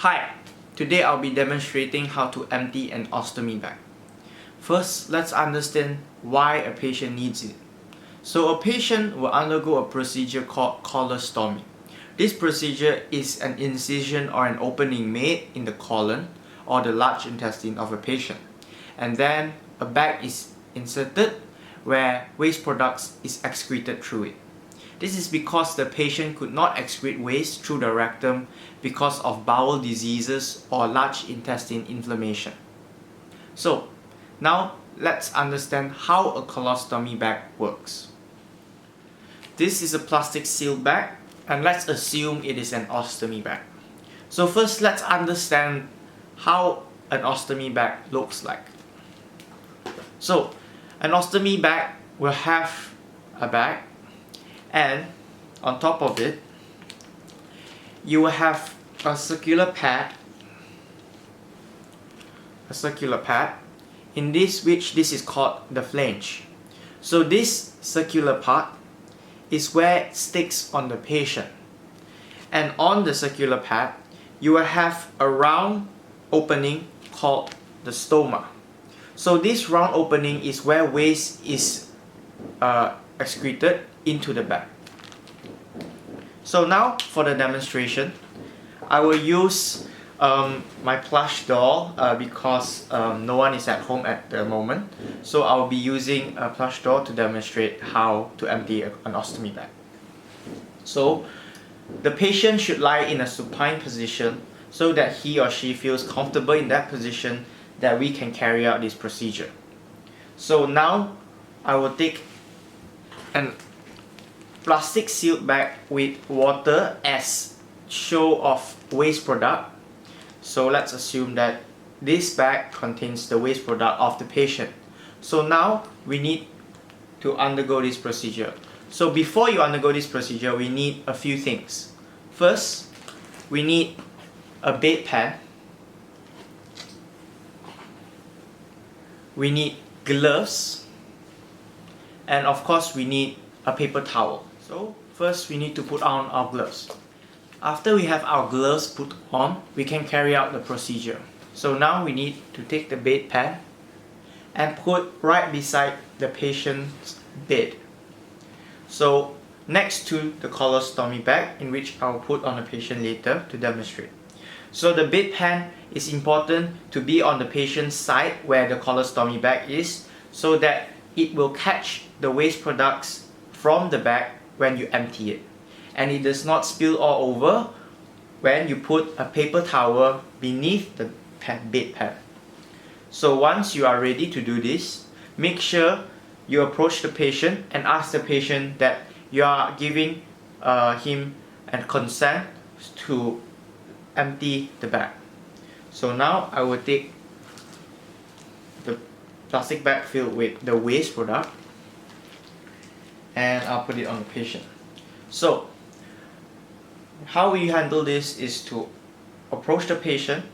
Hi, today I'll be demonstrating how to empty an ostomy bag. First, let's understand why a patient needs it. So a patient will undergo a procedure called colostomy. This procedure is an incision or an opening made in the colon or the large intestine of a patient. And then a bag is inserted where waste products is excreted through it. This is because the patient could not excrete waste through the rectum because of bowel diseases or large intestine inflammation. So, now let's understand how a colostomy bag works. This is a plastic sealed bag, and let's assume it is an ostomy bag. So first, let's understand how an ostomy bag looks like. So, an ostomy bag will have a bag, and on top of it you will have a circular pad in this is called the flange. So this circular part is where it sticks on the patient, and on the circular pad you will have a round opening called the stoma. So this round opening is where waste is excreted into the bag. So now for the demonstration, I will use my plush doll because no one is at home at the moment. So I will be using a plush doll to demonstrate how to empty an ostomy bag. So the patient should lie in a supine position so that he or she feels comfortable in that position that we can carry out this procedure. So now I will take an plastic sealed bag with water as show of waste product. So let's assume that this bag contains the waste product of the patient. So now we need to undergo this procedure. So before you undergo this procedure, we need a few things. First, we need a bedpan. We need gloves. And of course, we need a paper towel. So first we need to put on our gloves. After we have our gloves put on, we can carry out the procedure. So now we need to take the bedpan and put right beside the patient's bed. So next to the colostomy bag, in which I will put on the patient later to demonstrate. So the bedpan is important to be on the patient's side where the colostomy bag is, so that it will catch the waste products from the bag when you empty it, and it does not spill all over when you put a paper towel beneath the bedpan. So once you are ready to do this, make sure you approach the patient and ask the patient that you are giving him a consent to empty the bag. So now I will take the plastic bag filled with the waste product and I'll put it on the patient. So how we handle this is to approach the patient.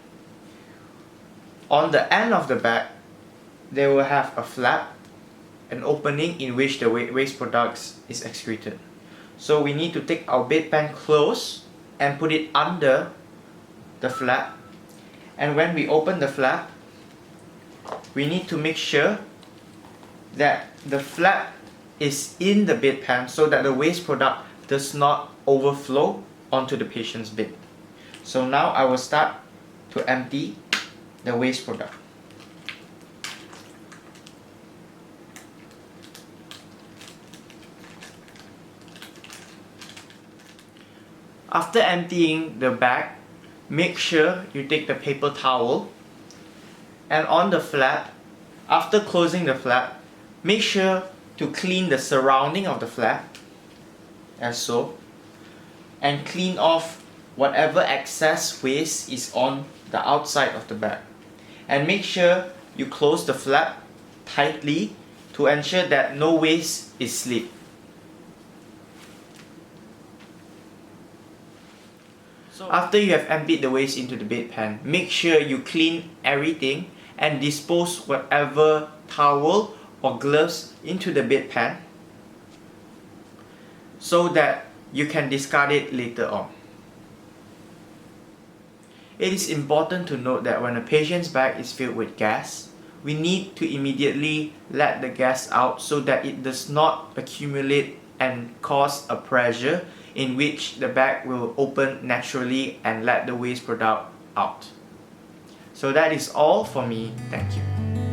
On the end of the bag they will have a flap, an opening in which the waste products is excreted. So we need to take our bedpan close and put it under the flap, and when we open the flap we need to make sure that the flap is in the bedpan so that the waste product does not overflow onto the patient's bed. So now I will start to empty the waste product. After emptying the bag, make sure you take the paper towel, and on the flap, after closing the flap, make sure to clean the surrounding of the flap, as so, and clean off whatever excess waste is on the outside of the bag. And make sure you close the flap tightly to ensure that no waste is slipped. So after you have emptied the waste into the bedpan, make sure you clean everything and dispose whatever towel or gloves into the bedpan so that you can discard it later on. It is important to note that when a patient's bag is filled with gas, we need to immediately let the gas out so that it does not accumulate and cause a pressure in which the bag will open naturally and let the waste product out. So that is all for me. Thank you.